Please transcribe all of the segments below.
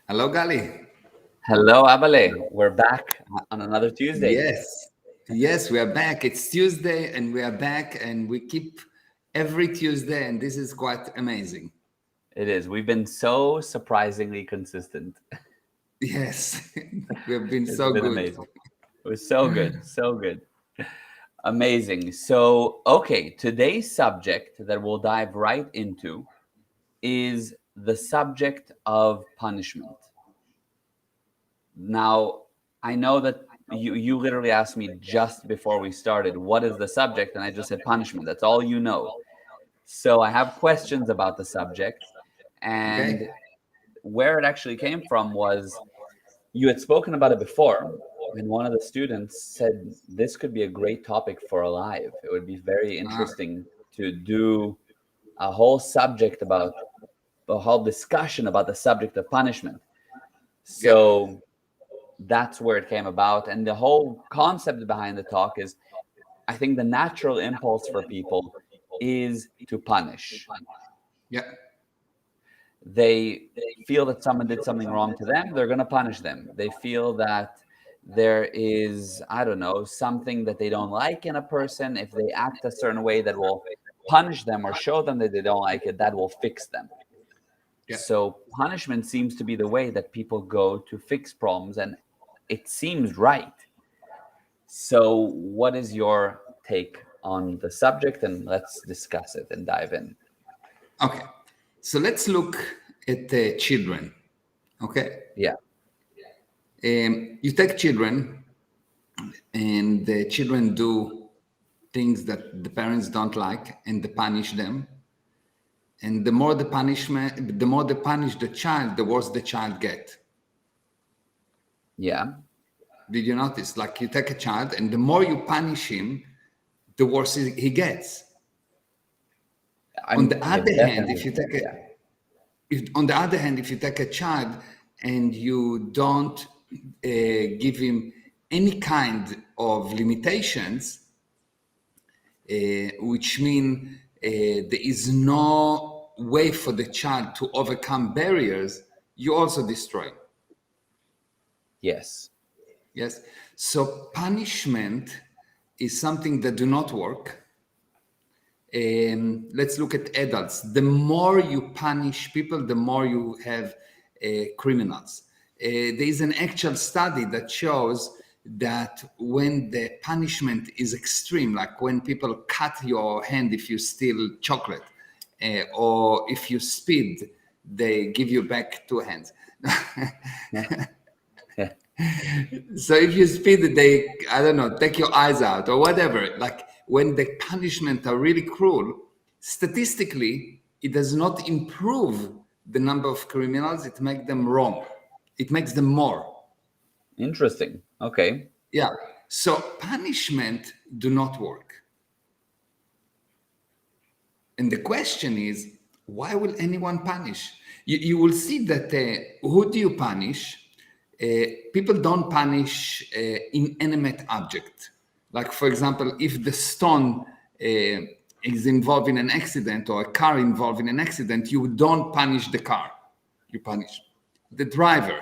Hello, Gali. Hello, Abale. We're back on another Tuesday. Yes, yes, we are back. It's Tuesday and we are back and we keep every Tuesday, and this is quite amazing. It is. We've been so surprisingly consistent. Yes, we have been It's so been good. amazing. It was so good. So good. Amazing. So, okay, today's subject that we'll dive right into is the subject of punishment. Now, I know that you literally asked me just before we started, what is the subject? And I just said punishment. That's all you know. So I have questions about the subject. And Okay. where it actually came from was you had spoken about it before, and one of the students said this could be a great topic for a live. It would be very Ah, interesting to do a whole subject about a whole discussion about the subject of punishment. yeah. So that's where it came about. And the whole concept behind the talk is I think the natural impulse for people is to punish. Yeah. They feel that someone did something wrong to them, they're going to punish them. They feel that there is, I don't know, something that they don't like in a person. If they act a certain way that will punish them or show them that they don't like it, that will fix them. Yeah. So punishment seems to be the way that people go to fix problems, and it seems right. So, what is your take on the subject? And let's discuss it and dive in. Okay. So let's look at the children. Okay. Yeah. You take children, and the children do things that the parents don't like, and they punish them. And the more they punish the child, the worse the child get. Yeah. Did you notice? Like you take a child, and the more you punish him, the worse he gets. On the It other hand, definitely. Yeah. if you take a child and you don't give him any kind of limitations, which mean there is no way for the child to overcome barriers, you also destroy. Yes. Yes. So punishment is something that do not work. Let's look at adults. The more you punish people, the more you have criminals. There is an actual study that shows that when the punishment is extreme, like when people cut your hand if you steal chocolate, or if you speed, they give you back two hands. So if you speed, they, I don't know, take your eyes out or whatever. Like when the punishment are really cruel, statistically, it does not improve the number of criminals. It makes them wrong. It makes them more. Interesting. Okay. Yeah. So punishment do not work. And the question is, why will anyone punish? You will see that who do you punish? People don't punish inanimate object. Like, for example, if the stone is involved in an accident or a car involved in an accident, you don't punish the car. You punish the driver.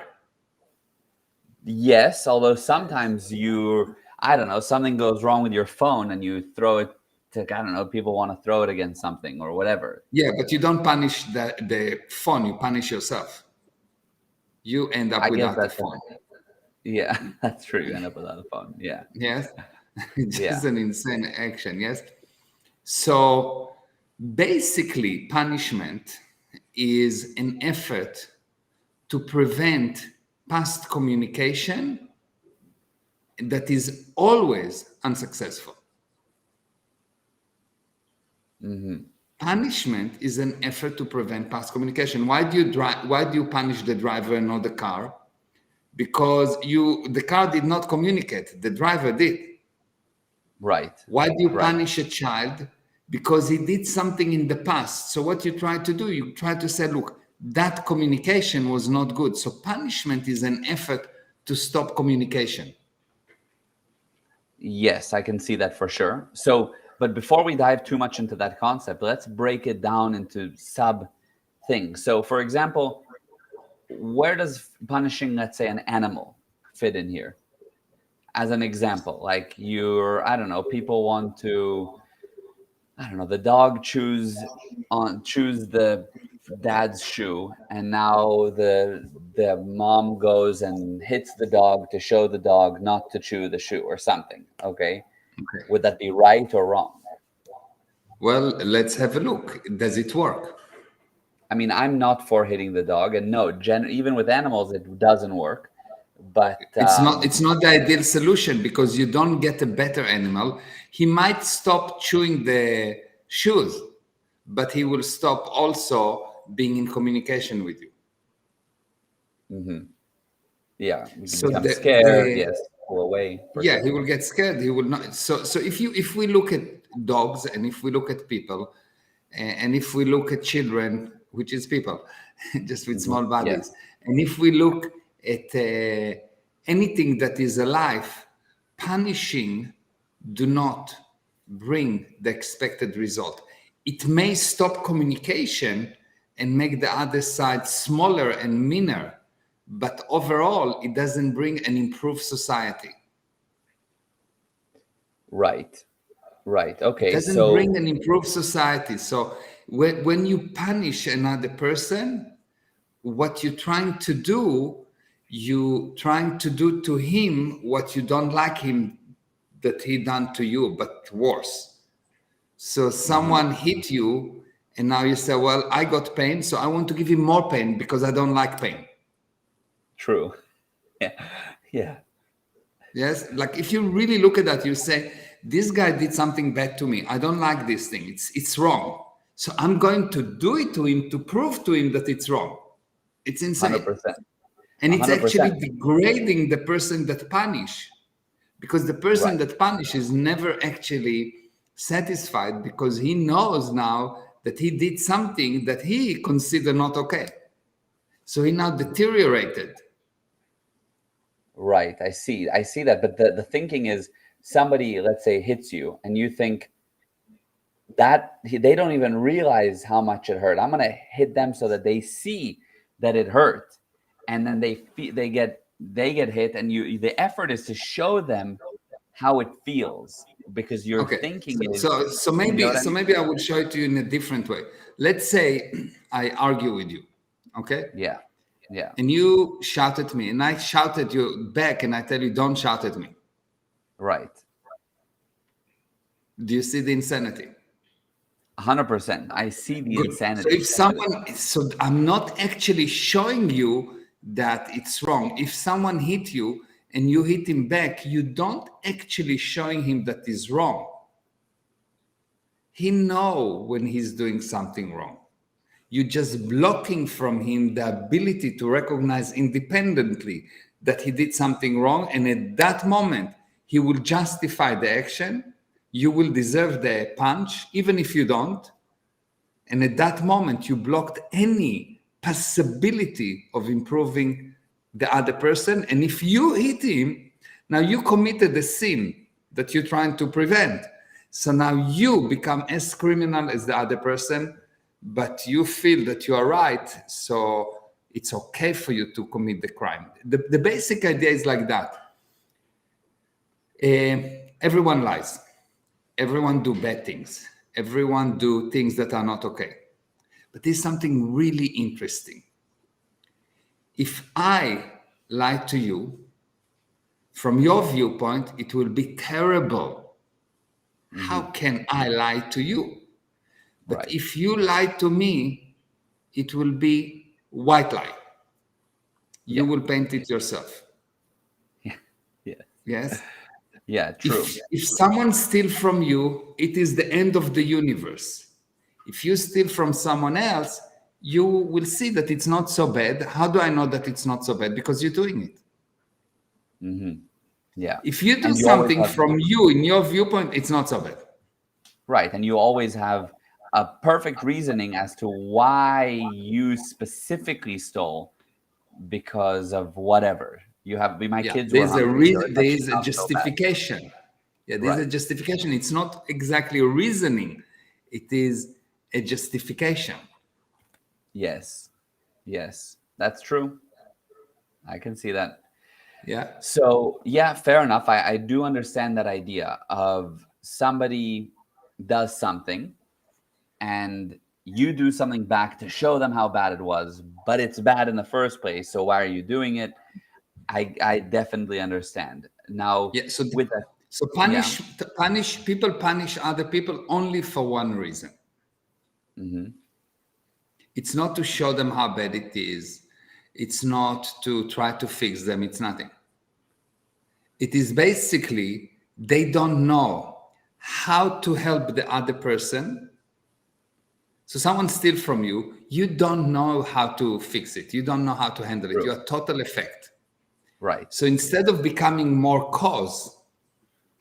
Yes, although sometimes I don't know, something goes wrong with your phone and you throw it to, I don't know, people want to throw it against something or whatever. Yeah, but you don't punish the phone. You punish yourself. You end up I guess without the that's phone. yeah, that's true. You end up without a phone. Yeah. Yes. It's Yeah. just an insane action. Yes. So basically, punishment is an effort to prevent past communication that is always unsuccessful. Punishment is an effort to prevent past communication. Why do you punish the driver and not the car? Because the car did not communicate, the driver did. Right. Why do you Right. punish a child? Because he did something in the past. So what you try to do, you try to say, look, that communication was not good. So punishment is an effort to stop communication. Yes, I can see that for sure. So, but before we dive too much into that concept, let's break it down into sub things. So, for example, where does punishing, let's say, an animal fit in here? As an example, like I don't know, people want to, I don't know, the dog choose the dad's shoe, and now the mom goes and hits the dog to show the dog not to chew the shoe or something. Okay, Okay. would that be right or wrong? Well, let's have a look. Does it work? I mean, I'm not for hitting the dog, and no, even with animals, it doesn't work. But It's not the ideal solution because you don't get a better animal. He might stop chewing the shoes, but he will stop also being in communication with you. yeah, you So become scared. Yes, pull away. yeah, he will get scared. He will not. So if we look at dogs and if we look at people, and if we look at children, which is people, just with small bodies, and if we look at anything that is alive, punishing do not bring the expected result. It may stop communication and make the other side smaller and meaner, but overall, it doesn't bring an improved society. Right. Okay. It doesn't bring an improved society. So when you punish another person, what you're trying to do, to him what you don't like him that he done to you, but worse. So someone hit you, and now you say, well, I got pain, so I want to give him more pain because I don't like pain. True. Yeah. Yes, like if you really look at that, you say, this guy did something bad to me. I don't like this thing. It's wrong. So I'm going to do it to him to prove to him that it's wrong. It's insane. 100%. And it's 100%. actually degrading the person that punish, because the person that punish is never actually satisfied because he knows now that he did something that he considered not okay. So he now deteriorated. Right. I see that. But the thinking is, somebody, let's say, hits you and you think that they don't even realize how much it hurt. I'm going to hit them so that they see that it hurt. And then they get hit, and the effort is to show them how it feels, because you're thinking so maybe I would show it to you in a different way. Let's say I argue with you. Okay? Yeah. And you shout at me, and I shout at you back, and I tell you, don't shout at me. Right. Do you see the insanity? 100%. I see the insanity. So I'm not actually showing you that it's wrong. If someone hit you and you hit him back, you don't actually showing him that is wrong. He know when he's doing something wrong. You're just blocking from him the ability to recognize independently that he did something wrong. And at that moment, he will justify the action. You will deserve the punch, even if you don't. And at that moment, you blocked any possibility of improving the other person. And if you hit him, now you committed a sin that you're trying to prevent. So now you become as criminal as the other person, but you feel that you are right, so it's okay for you to commit the crime. The basic idea is like that. Everyone lies. Everyone do bad things. Everyone do things that are not okay. But there's something really interesting. If I lie to you, from your viewpoint, it will be terrible. How can I lie to you? But if you lie to me, it will be white lie. You will paint it yourself. Yes? Yeah, true. If someone steals from you, it is the end of the universe. If you steal from someone else, you will see that it's not so bad. How do I know that it's not so bad? Because you're doing it. Yeah. If you do something from you, in your viewpoint, it's not so bad. Right. And you always have a perfect reasoning as to why you specifically stole, because of whatever. You have, my kids were hungry. There is a justification. There's a justification. It's not exactly a reasoning. It is a justification. Yes. That's true. I can see that. Yeah. So yeah, fair enough. I do understand that idea of somebody does something and you do something back to show them how bad it was, but it's bad in the first place. So why are you doing it? I definitely understand. Now Yeah. So with that, so yeah. punish people, punish other people only for one reason. Hmm. It's not to show them how bad it is. It's not to try to fix them. It's nothing. It is basically they don't know how to help the other person. So someone steals from you, you don't know how to fix it. You don't know how to handle it. True. You're total effect. Right. So instead of becoming more cause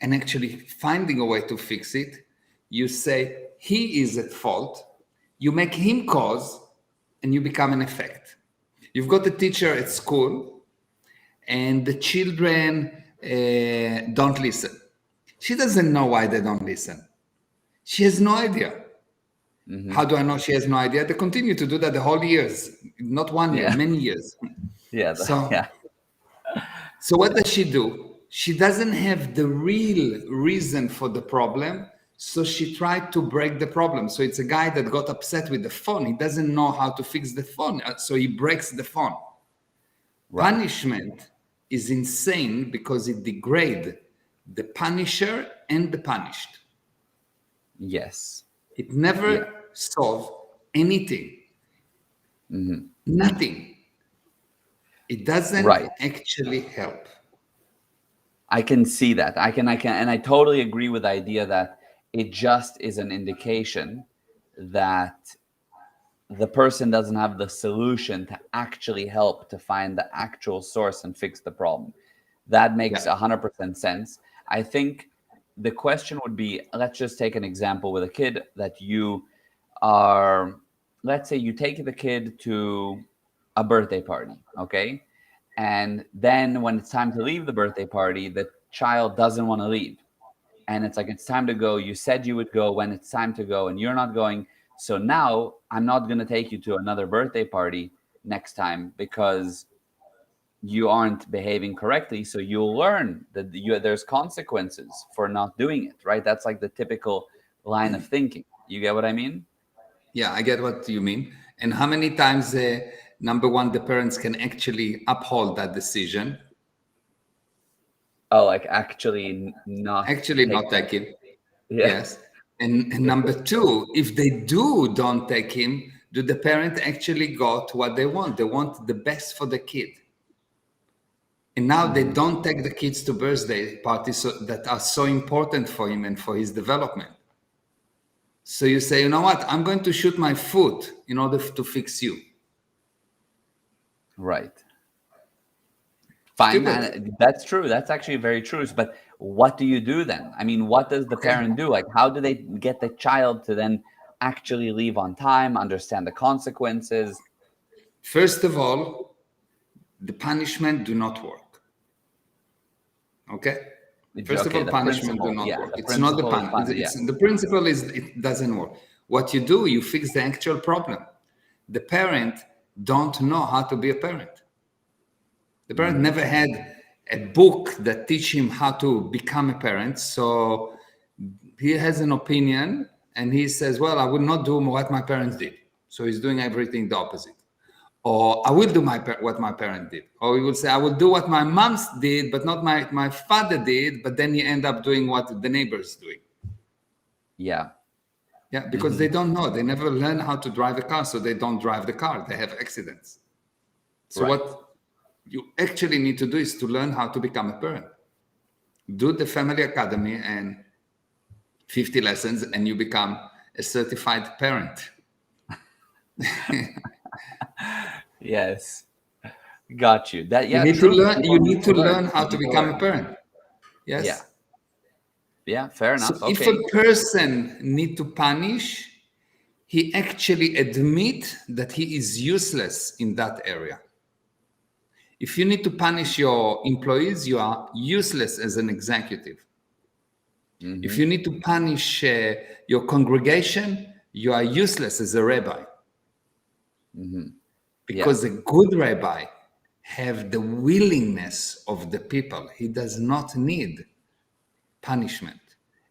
and actually finding a way to fix it, you say he is at fault. You make him cause and you become an effect. You've got a teacher at school and the children don't listen. She doesn't know why they don't listen. She has no idea. Hmm. How do I know she has no idea? They continue to do that the whole years, not 1 year, Yeah. many years. Yeah. So, Yeah. so what does she do? She doesn't have the real reason for the problem. So she tried to break the problem. So it's a guy that got upset with the phone. He doesn't know how to fix the phone. So he breaks the phone. Right. Punishment is insane because it degrades the punisher and the punished. Yes. It Yeah. never solves anything. Hmm. Nothing. It doesn't Right. actually help. I can see that. And I totally agree with the idea that it just is an indication that the person doesn't have the solution to actually help to find the actual source and fix the problem. That makes Yeah. 100% sense. I think the question would be, let's just take an example with a kid that you are, let's say you take the kid to a birthday party, okay? And then when it's time to leave the birthday party, the child doesn't want to leave. And it's like, it's time to go. You said you would go when it's time to go, and you're not going. So now I'm not going to take you to another birthday party next time because you aren't behaving correctly. So you'll learn that there's consequences for not doing it, right? That's like the typical line of thinking. You get what I mean? Yeah, I get what you mean. And how many times, number one, the parents can actually uphold that decision? Oh, like actually not Actually, take not them. take him. Yeah. Yes. And number two, if they don't take him, do the parent actually got what they want? They want the best for the kid. And now they Mhm. don't take the kids to birthday parties that are so important for him and for his development. So you say, you know what? I'm going to shoot my foot in order to fix you. Right. Fine. Stupid. And that's true. That's actually very true. But what do you do then? I mean, what does the Okay. parent do? Like, how do they get the child to then actually leave on time, understand the consequences? First of all, the punishment do not work. Okay. First of Okay, all, the punishment do principle. not Yeah, work. the It's not the principle is pun. fun. Yeah. It's the principle is it doesn't work. What you do, you fix the actual problem. The parent don't know how to be a parent. The parent Mhm. never had a book that teach him how to become a parent. So he has an opinion and he says, well, I will not do what my parents did. So he's doing everything the opposite. Or I will do what my parent did. Or he will say, I will do what my mom's did, but not my father did. But then you end up doing what the neighbor's doing. Yeah. Yeah, because they Hmm. don't know. They never learn how to drive a car, so they don't drive the car. They have accidents. So Right. what you actually need to do is to learn how to become a parent. Do the family academy and 50 lessons, and you become a certified parent. Yes. Got you. That You yeah, need to true. learn. People You need need to to learn. learn how They to need to become a learn. parent. Yeah. Yes. Yeah. Fair So enough. if a Okay. person need to punish, he actually admit that he is useless in that area. If you need to punish your employees, you are useless as an executive. If Hmm. you need to punish your congregation, you are useless as a rabbi. Hmm. Because a good rabbi have the willingness of the people. He does not need punishment.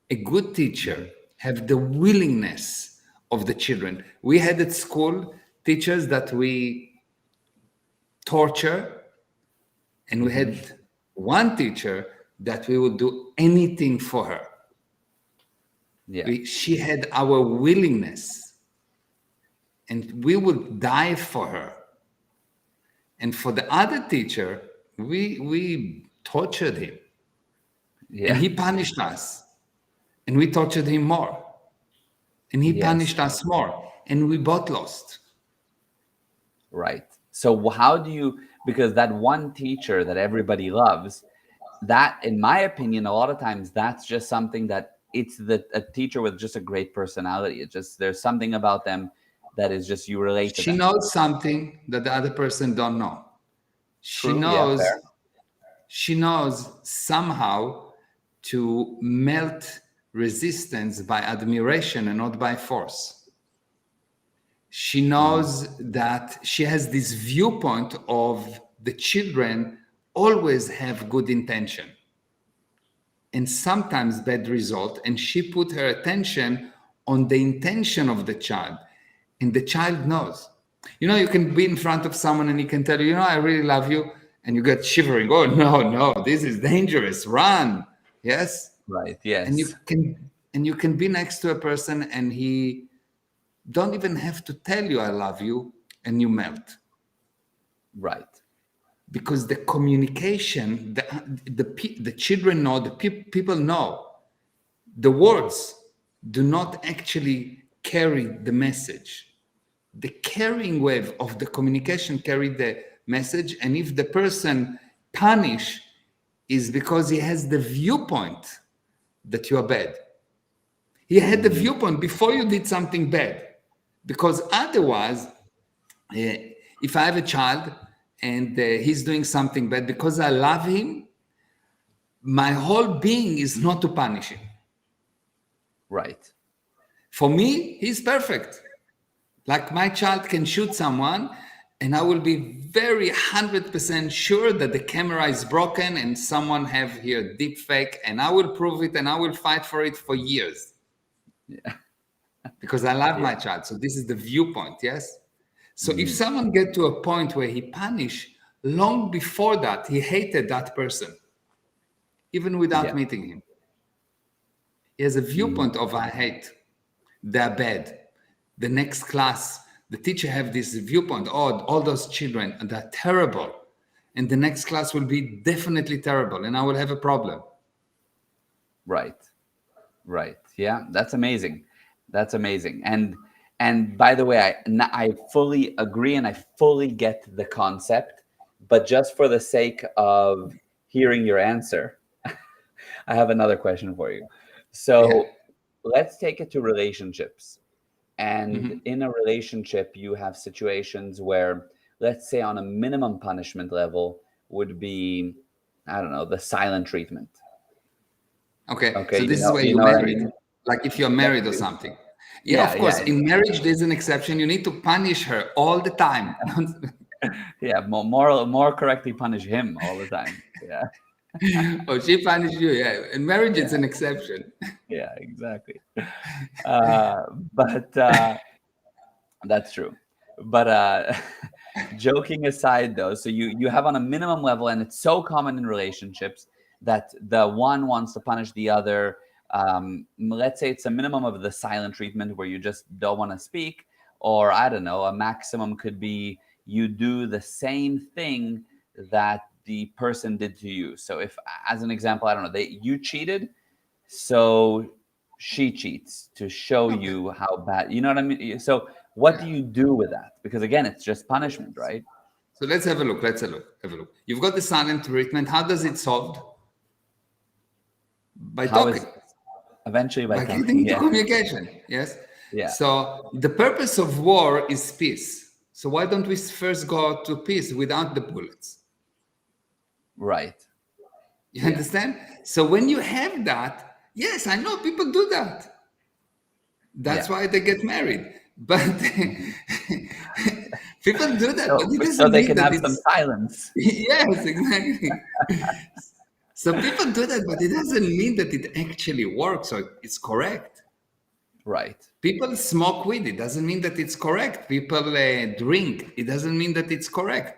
A good teacher have the willingness of the children. We had at school teachers that we torture, and we had one teacher that we would do anything for her. She had our willingness, and we would die for her. And for the other teacher, we tortured him. And he punished us. And we tortured him more. And he punished us more. And we both lost. Right. So how do you, because that one teacher that everybody loves, that, in my opinion, a lot of times that's just something that it's a teacher with just a great personality. It's just, there's something about them that is just, you relate to them. She knows something that the other person don't know. She knows somehow to melt resistance by admiration and not by force. She knows that she has this viewpoint of the children always have good intention and sometimes bad result, and she put her attention on the intention of the child, and the child knows. You know, you can be in front of someone and he can tell you, you know, I really love you, and you get shivering. Oh, no, this is dangerous. Run. Yes. Right. Yes. And you can be next to a person and he don't even have to tell you I love you, and you melt. Right. Because the communication, the children know, the people know, the words do not actually carry the message. The carrying wave of the communication carry the message, and if the person punish is because he has the viewpoint that you are bad. He had the viewpoint before you did something bad, because otherwise, if I have a child and he's doing something bad, because I love him, my whole being is not to punish him. Right. For me, he's perfect. Like my child can shoot someone and I will be very 100% sure that the camera is broken and someone have here deep fake, and I will prove it and I will fight for it for years. Yeah. Because I love my child. So this is the viewpoint, yes? So if someone get to a point where he punish, long before that, he hated that person, even without meeting him. He has a viewpoint of I hate, they're bad. The next class, the teacher have this viewpoint, oh, all those children, they're terrible. And the next class will be definitely terrible, and I will have a problem. Right. Right. Yeah, that's amazing. That's amazing. And by the way, I fully agree and I fully get the concept, but just for the sake of hearing your answer, I have another question for you. So let's take it to relationships. And in a relationship, you have situations where, let's say on a minimum punishment level would be, I don't know, the silent treatment. Okay. So this is where you're married. I mean? Like if you're married or something. Yeah, of course. In marriage, there's an exception. You need to punish her all the time. More correctly, punish him all the time. Yeah. Oh, she punished you. Yeah. In marriage, it's an exception. Yeah, exactly. But that's true. But joking aside, though, so you have on a minimum level, and it's so common in relationships that the one wants to punish the other. Let's say it's a minimum of the silent treatment where you just don't want to speak, or I don't know, a maximum could be you do the same thing that the person did to you. So if, as an example, I don't know, you cheated, so she cheats to show you how bad, you know what I mean? So what do you do with that? Because again, it's just punishment, right? So let's have a look. Have a look. You've got the silent treatment. How does it solved? By talking. Eventually by talking. Getting into communication. Yes. Yeah. So the purpose of war is peace. So why don't we first go to peace without the bullets? Right. You understand? So when you have that, yes, I know people do that. That's why they get married. But People do that, but it So doesn't they mean can that have some it's silence. yes, exactly. So people do that, but it doesn't mean that it actually works or it's correct. Right. People smoke weed. It doesn't mean that it's correct. People drink. It doesn't mean that it's correct.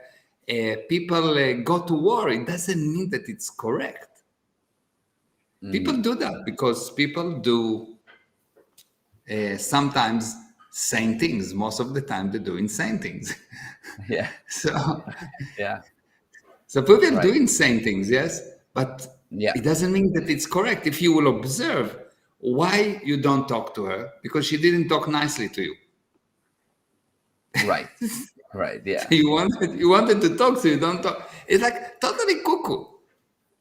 People go to war. It doesn't mean that it's correct. People do that because people do sometimes sane things. Most of the time, they do insane things. Yeah. so, Yeah. so people do Right. insane things, yes, but Yeah. it doesn't mean that it's correct. If you will observe why you don't talk to her, because she didn't talk nicely to you. Right. Right. Yeah. You wanted to talk, so you don't talk. It's like totally cuckoo.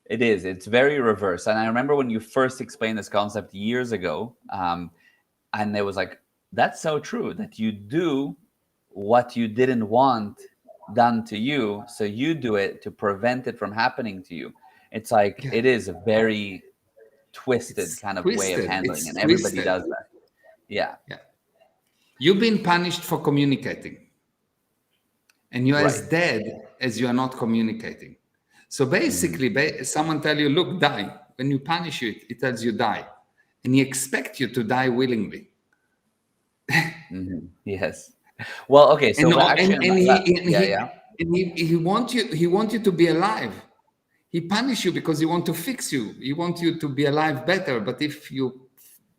It is. It's very reverse. And I remember when you first explained this concept years ago, and it was like, that's so true that you do what you didn't want done to you. So you do it to prevent it from happening to you. It's like, Yeah, it is a very twisted it's kind of way of twisted. handling, It's and everybody twisted. does that. Yeah. Yeah, you've been punished for communicating, and you're as Right. dead as you are not communicating. So Mhm. basically, someone tell you, "Look, die." When you punish you, it tells you die, and he expect you to die willingly. Yes. Well, okay. So And what oh, actually, and he and yeah, he yeah. and he want you to be alive. He punish you because he want to fix you. He want you to be alive better. But if you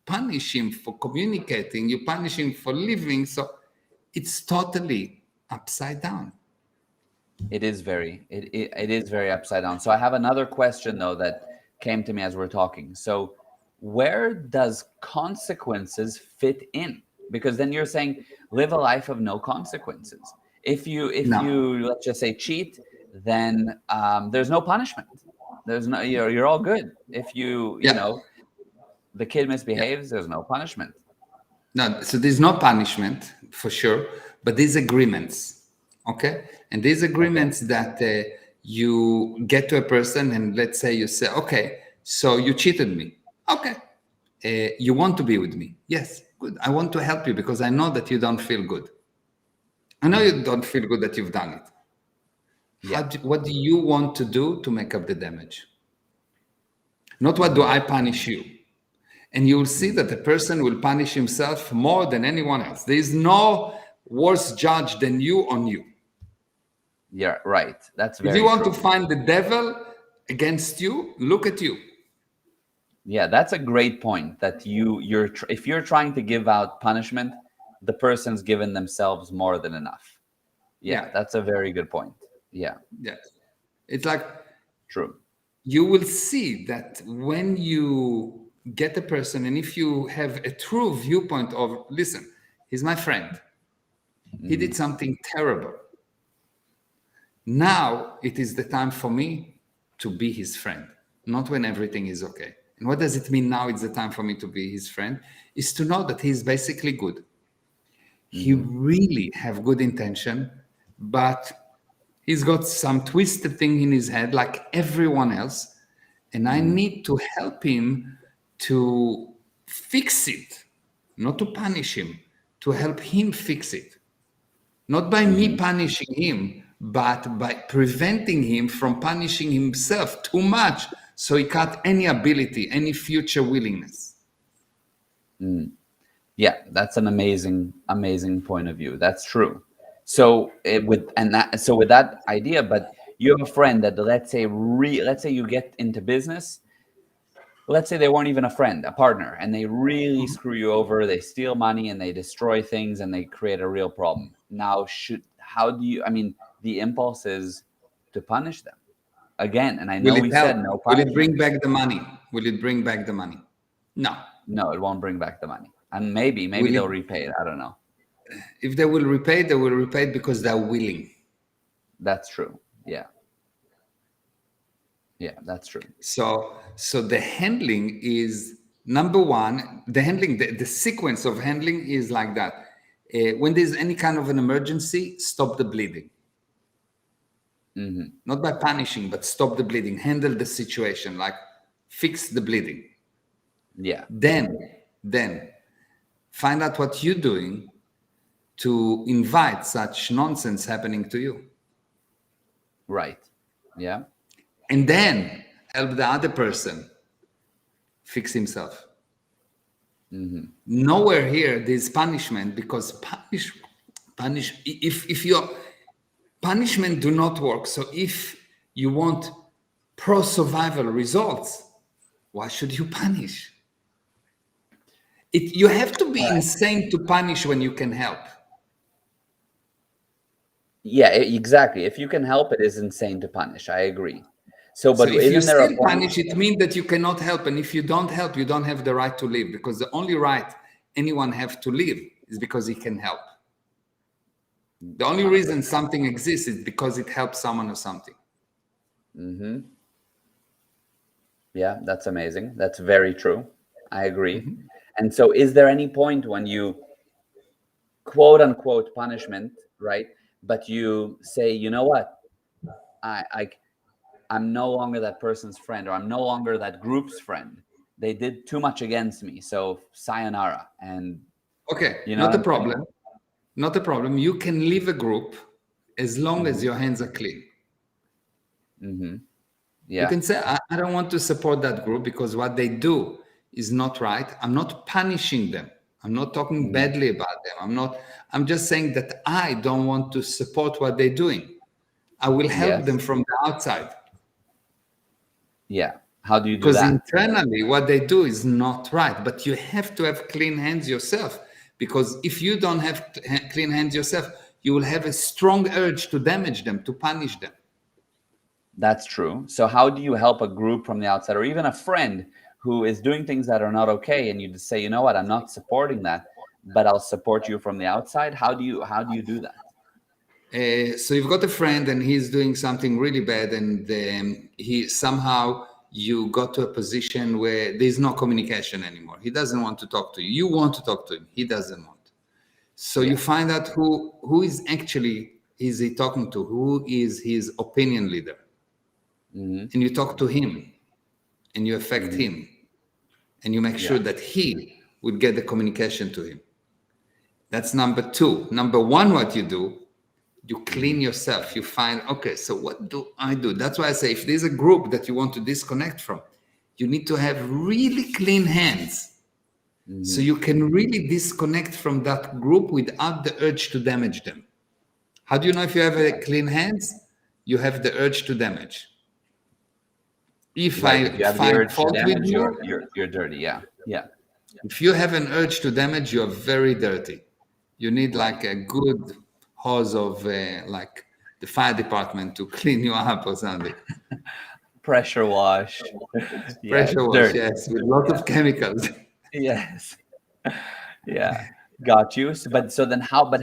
punish him for communicating, you punish him for living. So it's totally upside down. It is very upside down. So I have another question though that came to me as we're talking. So where does consequences fit in? Because then you're saying live a life of no consequences. If No. you let's just say cheat, then there's no punishment. There's no you're all good. If you Yeah. know the kid Yeah. misbehaves, there's no punishment. No. So there's no punishment for sure, but these agreements, okay? And these Okay. agreements that you get to a person, and let's say you say, okay, so you cheated me. Okay. You want to be with me? Yes. Good. I want to help you because I know that you don't feel good. I know you don't feel good that you've done it. Yeah. What do you want to do to make up the damage? Not what do I punish you? And you will see that the person will punish himself more than anyone else. There is no worse judge than you on you. Yeah, right. That's If you very want to true. find the devil against you, look at you. Yeah, that's a great point. That if you're trying to give out punishment, the person's given themselves more than enough. Yeah, Yeah, that's a very good point. Yeah, yeah. It's like true. you will see that when you get a person, and if you have a true viewpoint of, listen, he's my friend, he did something terrible. Now it is the time for me to be his friend, not when everything is okay. And what does it mean now it's the time for me to be his friend? Is to know that he's basically good. He really have good intention, but he's got some twisted thing in his head like everyone else. And I need to help him to fix it, not to punish him, to help him fix it. Not by me punishing him, but by preventing him from punishing himself too much so he cut any ability, any future willingness. Yeah, that's an amazing point of view. That's true. So with that idea, but you have a friend that let's say you get into business. Let's say they weren't even a friend, a partner, and they really screw you over. They steal money and they destroy things and they create a real problem. Now, how do you? I mean, the impulse is to punish them again. And I Will know it we help? said no Will it punishment. bring back the money? Will it bring back the money? No. No, it won't bring back the money. And maybe Will they'll it? repay it. I don't know. If they will repay it because they're willing. That's true. Yeah. Yeah, that's true. So the handling is number one. The handling, the sequence of handling is like that. When there's any kind of an emergency, stop the bleeding. Not by punishing, but stop the bleeding. Handle the situation, like fix the bleeding. Yeah. Then find out what you're doing to invite such nonsense happening to you. Right. Yeah. And then help the other person fix himself. Nowhere here there's punishment, because if your punishment do not work. So if you want pro-survival results, why should you punish? You have to be insane to punish when you can help. Yeah, exactly. If you can help, it is insane to punish. I agree. So, So but if you isn't there a still point? punish, it means that you cannot help. And if you don't help, you don't have the right to live, because the only right anyone have to live is because he can help. The only reason something exists is because it helps someone or something. Yeah, that's amazing. That's very true. I agree. And so is there any point when you quote unquote punishment, right? But you say, you know what? I'm no longer that person's friend, or I'm no longer that group's friend. They did too much against me. So sayonara. And Okay, you know not a what I'm saying? problem. Not a problem. You can leave a group as long as your hands are clean. You Yeah. can say, I don't want to support that group because what they do is not right. I'm not punishing them. I'm not talking badly about them. I'm just saying that I don't want to support what they're doing. I will help Yes. them from the outside. Yeah. How do you do Because that? internally, what they do is not right. But you have to have clean hands yourself. Because if you don't have clean hands yourself, you will have a strong urge to damage them, to punish them. That's true. So how do you help a group from the outside, or even a friend who is doing things that are not okay, and you just say, you know what, I'm not supporting that, but I'll support you from the outside? How do you do that? So you've got a friend and he's doing something really bad, and he somehow you got to a position where there's no communication anymore. He doesn't want to talk to you. You want to talk to him. He doesn't want. So you find out who is actually is he talking to, who is his opinion leader, and you talk to him, and you affect him, and you make sure that he would get the communication to him. That's number two. Number one, what you do, you clean yourself. You find, okay, so what do I do? That's why I say, if there's a group that you want to disconnect from, you need to have really clean hands. So you can really disconnect from that group without the urge to damage them. How do you know if you have a clean hands? You have the urge to damage. If If you I have the find urge to fault with damage, you, you're dirty. Yeah. Yeah. if you have an urge to damage, you're very dirty. You need like a good hose of like the fire department to clean you up or something. Pressure wash. Pressure wash, dirty. yes, with lots of chemicals. Yes. Yeah. Got you. But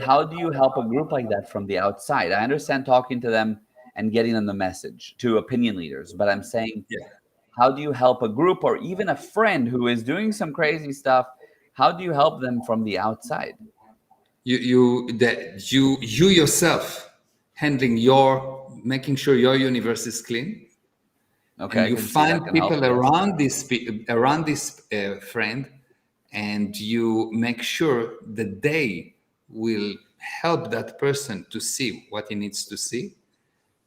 how do you help a group like that from the outside? I understand talking to them and getting them the message, to opinion leaders, but I'm saying, how do you help a group, or even a friend who is doing some crazy stuff? How do you help them from the outside? You yourself handling making sure your universe is clean, Okay, and I you can see that find can help. people around this friend, and you make sure that they will help that person to see what he needs to see,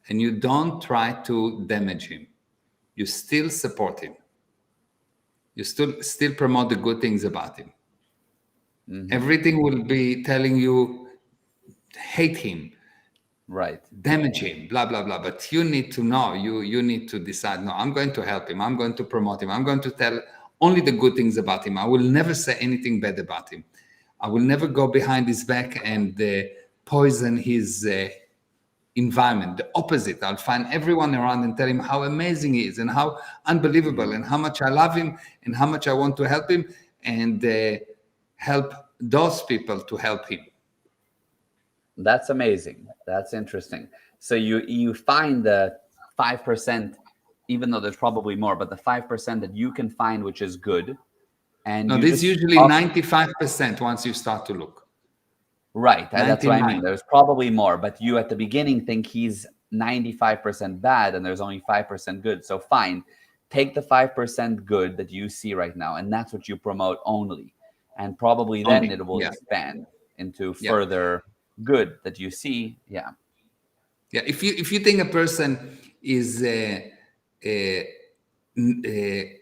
and you don't try to damage him. You still support him. You still promote the good things about him. Everything will be telling you hate him, Right. damage him, blah blah blah. But you need to know. You need to decide. No, I'm going to help him. I'm going to promote him. I'm going to tell only the good things about him. I will never say anything bad about him. I will never go behind his back and poison his environment. The opposite. I'll find everyone around and tell him how amazing he is and how unbelievable and how much I love him and how much I want to help him, and help those people to help him. That's amazing. That's interesting. So you find the 5%, even though there's probably more, but the 5% that you can find, which is good, and No, you this is just usually 95% once you start to look. right. That's what I 99. mean. There's probably more, but you at the beginning think he's 95% bad, and there's only 5% good. So fine, take the 5% good that you see right now, and that's what you promote only, and probably then Only, it will yeah. expand. into Yeah. further good that you see. Yeah. Yeah, if you think a person is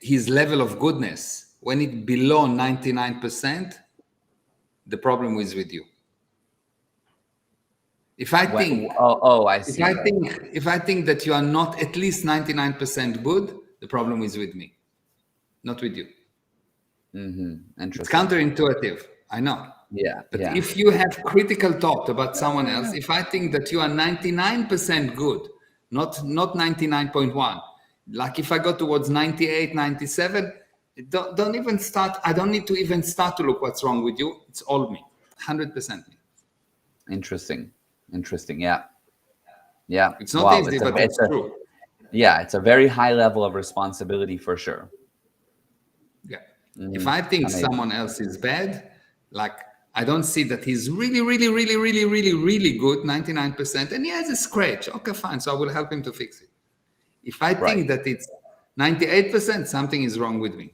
his level of goodness when it below 99%, the problem is with you. If I think I see. if I think that you are not at least 99% good, the problem is with me, not with you. It's Interesting. counterintuitive, I know. Yeah. But Yeah. if you have critical thought about someone else, if I think that you are 99% good, not 99.1, like if I go towards 98, 97, don't even start. I don't need to even start to look what's wrong with you. It's all me, 100% me. Interesting. Yeah. Yeah. It's not Wow. easy, but it's true. Yeah, it's a very high level of responsibility for sure. Yeah. If I think Amazing. someone else is bad, like I don't see that he's really, really, really, really, really, really good, 99%, and he has a scratch. Okay, fine. So I will help him to fix it. If I think that it's 98%, something is wrong with me.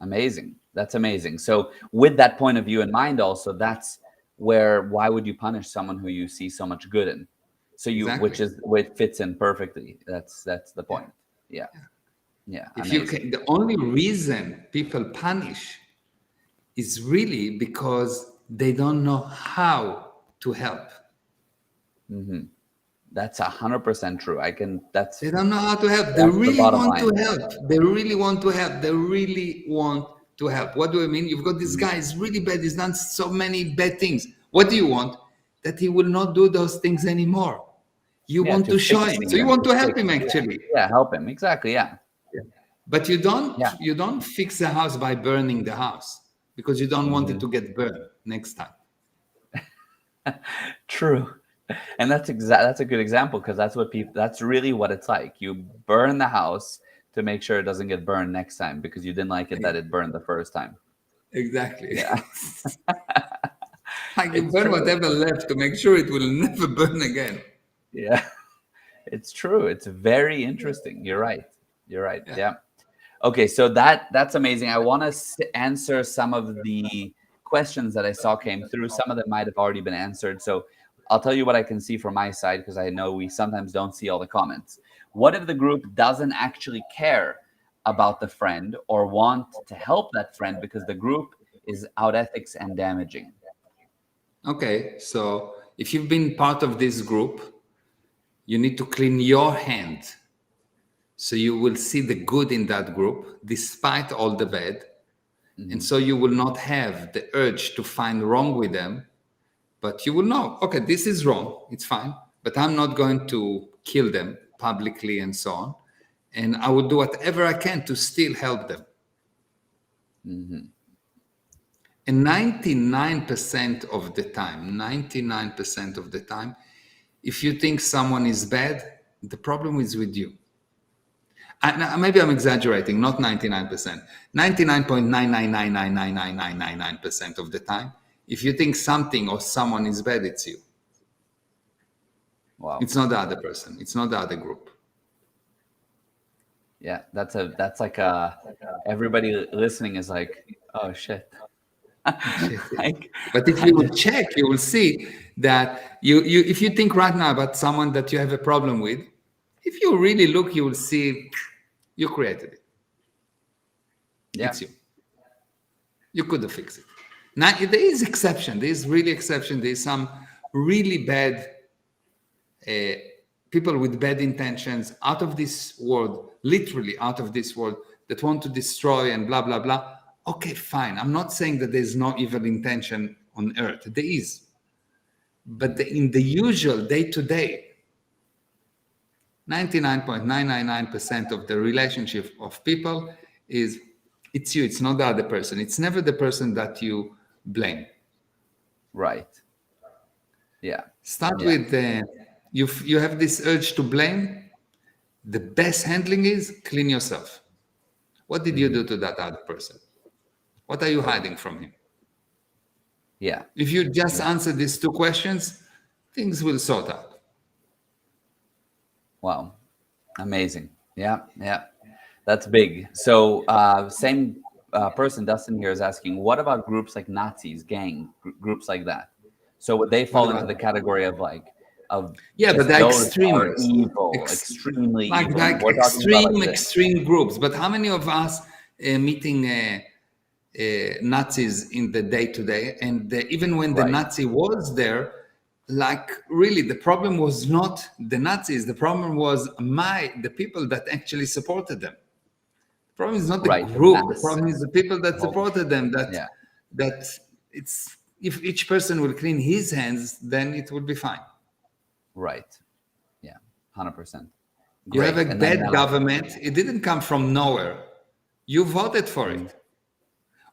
Amazing. That's amazing. So with that point of view in mind, also, that's why would you punish someone who you see so much good in? So Exactly. which fits in perfectly. That's the point. Yeah. Yeah. If you Amazing. can, the only reason people punish is really because they don't know how to help. That's 100% true. They don't know how to help. They That's the really bottom want to line. help. They really want to help. They really want to help. What do I mean? You've got this guy, he's really bad. He's done so many bad things. What do you want? That he will not do those things anymore. You Yeah, want to show him. fixing So you them, want to to help fix him them. actually. Yeah, help him. Exactly. Yeah. But Yeah. you don't fix the house by burning the house because you don't want it to get burned next time. True. And that's a good example, because that's really what it's like. You burn the house to make sure it doesn't get burned next time, because you didn't like it that it burned the first time. Exactly. Yeah. Like you It's burn true. whatever left to make sure it will never burn again. Yeah. It's true. It's very interesting. You're right. Yeah. Okay, so that's amazing. I want to answer some of the questions that I saw came through. Some of them might have already been answered. So I'll tell you what I can see from my side, because I know we sometimes don't see all the comments. What if the group doesn't actually care about the friend or want to help that friend because the group is out ethics and damaging? Okay, so if you've been part of this group, you need to clean your hand. So you will see the good in that group despite all the bad. And so you will not have the urge to find wrong with them, but you will know, okay, this is wrong, it's fine, but I'm not going to kill them publicly and so on. And I will do whatever I can to still help them. And 99% of the time, if you think someone is bad, the problem is with you. Maybe I'm exaggerating, not 99%. 99.999999999% of the time, if you think something or someone is bad, it's you. Wow. It's not the other person. It's not the other group. Yeah, that's like everybody listening is like, oh shit. But if you will check, you will see that if you think right now about someone that you have a problem with, if you really look, you will see you created it. Yeah. It's you. You could have fixed it. Now there is exception. There is really exception. There is some really bad people with bad intentions out of this world, literally out of this world, that want to destroy and blah blah blah. Okay, fine. I'm not saying that there's no evil intention on earth. There is. But in the usual day-to-day, 99.999% of the relationship of people is it's you. It's not the other person. It's never the person that you blame. Right. Yeah. Start with you have this urge to blame. The best handling is clean yourself. What did you do to that other person? What are you hiding from him? Yeah. If you just answer these two questions, things will sort out. Wow. Amazing. Yeah. Yeah. That's big. So same person, Dustin here, is asking, what about groups like Nazis, gang, groups like that? So would they What fall into about the category of like, of Yeah, but just they're those are extremists. evil, Ex- extremely like evil? like We're talking about like extreme groups. But how many of us meeting Nazis in the day to day? And even when the right, Nazi was there, like really, the problem was not the Nazis. The problem was the people that actually supported them. The problem is not the right, the group. The mass. problem is the people that Well, supported them. yeah, That it's if each person will clean his hands, then it will be fine. right, yeah, 100%. You have Great. a And then bad government. It didn't come from nowhere. You voted for mm, it.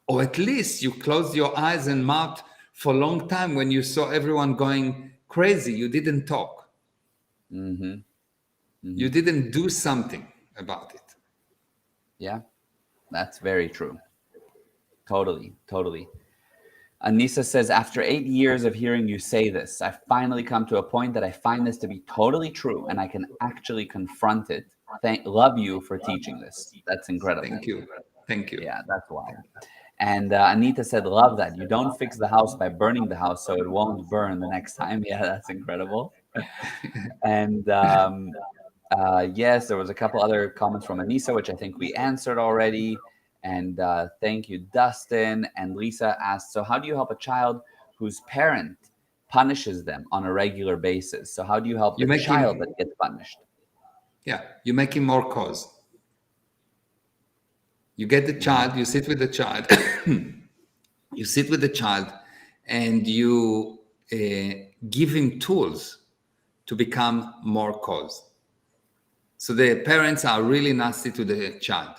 Or at least you closed your eyes and mouth for a long time when you saw everyone going crazy. You didn't talk. mhm, You mhm. didn't do something about it. Yeah, that's very true. Totally, totally. Anissa says, after 8 years of hearing you say this, I've finally come to a point that I find this to be totally true and I can actually confront it. Love you for teaching this. That's incredible. Thank you. Thank you. Yeah, that's wild. And Anita said, love that. You don't fix the house by burning the house so it won't burn the next time. Yeah, that's incredible. And yes, there was a couple other comments from Anissa, which I think we answered already. And thank you, Dustin. And Lisa asked, so how do you help a child whose parent punishes them on a regular basis? So how do you help You the make child him, that gets punished? yeah, you make him more cause. You get the child, you sit with the child, you sit with the child, and you give him tools to become more cause. So the parents are really nasty to the child.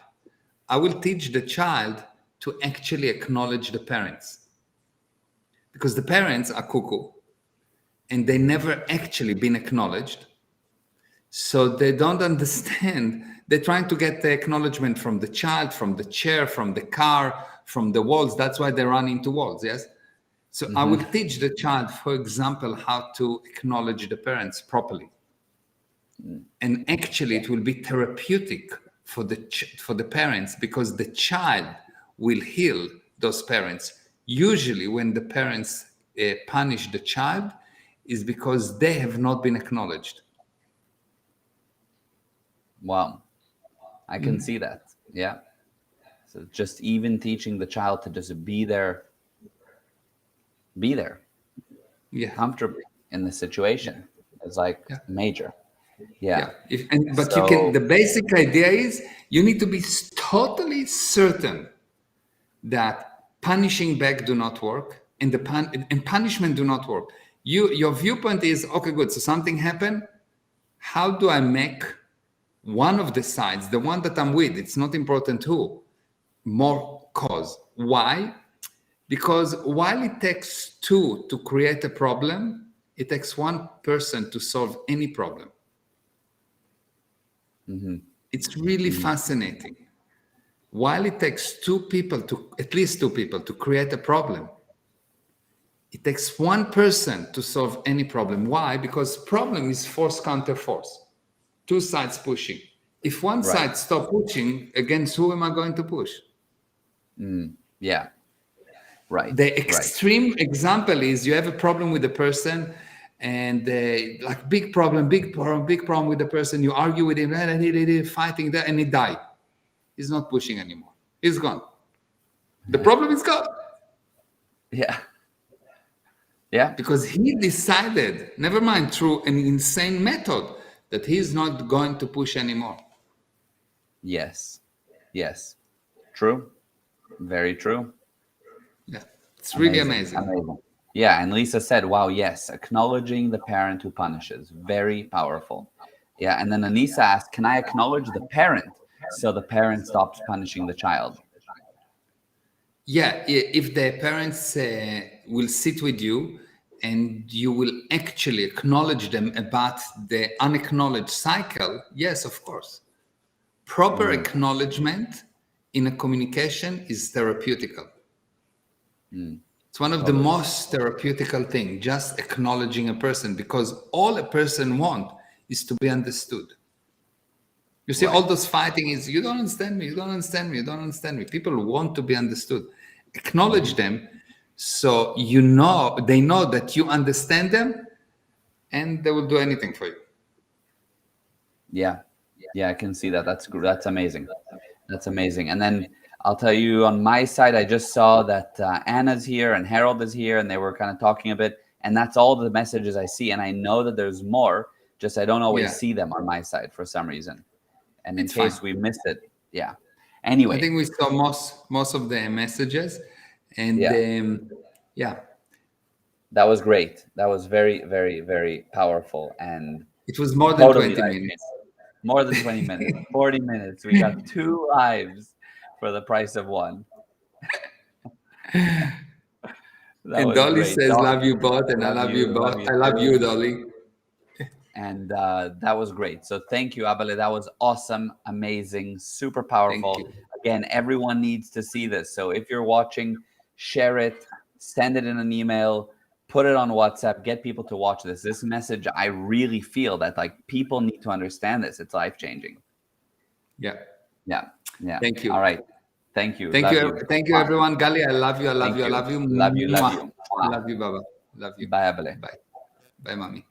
I will teach the child to actually acknowledge the parents because the parents are cuckoo and they never actually been acknowledged. So they don't understand. They're trying to get the acknowledgement from the child, from the chair, from the car, from the walls. That's why they run into walls. Yes. So I will teach the child, for example, how to acknowledge the parents properly. And actually, it will be therapeutic for the parents because the child will heal those parents. Usually, when the parents punish the child, is because they have not been acknowledged. Wow. I can see that. Yeah. So just even teaching the child to just be there Yeah, comfortably in the situation is like yeah, major. yeah. Yeah. But you can. So The basic idea is you need to be totally certain that punishing back do not work and and punishment do not work. Your viewpoint is okay, good. So something happened. How do I make one of the sides, the one that I'm with, it's not important who, more cause? Why? Because while it takes two to create a problem, it takes one person to solve any problem. It's really fascinating. While it takes at least two people to create a problem, it takes one person to solve any problem. Why? Because problem is force counter force. Two sides pushing. If one right. side stop pushing, against who am I going to push? Yeah. Right. The Right. extreme example is you have a problem with the person and like big problem with the person. You argue with him, fighting that, and he died. He's not pushing anymore. He's gone. The problem is gone. Yeah. Yeah. Because he decided, never mind through an insane method, that he's not going to push anymore. Yes. Yes. True. Very true. Yeah, it's really Amazing. amazing. Amazing. Yeah. And Lisa said, wow, yes, acknowledging the parent who punishes. Very powerful. Yeah. And then Anissa asked, can I acknowledge the parent so the parent stops punishing the child? Yeah, if the parents will sit with you and you will actually acknowledge them about the unacknowledged cycle, yes, of course. Proper acknowledgement in a communication is therapeutical. It's one of the most therapeutical thing, just acknowledging a person, because all a person wants is to be understood. You see, Right. all those fighting is, you don't understand me, you don't understand me, you don't understand me. People want to be understood. Acknowledge them, so they know that you understand them, and they will do anything for you. Yeah, I can see that. That's amazing. That's amazing. And then I'll tell you on my side, I just saw that Anna's here and Harold is here, and they were kind of talking a bit. And that's all the messages I see. And I know that there's more. Just I don't always Yeah, see them on my side for some reason. And in it's fine. case we missed it, yeah. I Anyway, think we saw most of the messages, and yeah, yeah, that was great. That was very, very, very powerful and it was more than totally 20 life changing. minutes. More than 20 minutes, 40 minutes. We got 2 lives for the price of one. That And was Dolly great. says, "Love you both," and I Love love you you. Love both. you I love too. you, Dolly. And that was great. So thank you, Abale. That was awesome, amazing, super Thank powerful. you. Again, everyone needs to see this. So if you're watching, share it, send it in an email, put it on WhatsApp, get people to watch this. This message, I really feel that like people need to understand this. It's life changing. Yeah. Yeah. Yeah. Thank you. All right. Thank you. Thank Love you. you. Thank you, everyone. Gali, I love you. I love Thank you. I you. love you. Love you. Love Mwah. you. I love you, Baba. Love you. Bye, Abale. Bye. Bye, mommy.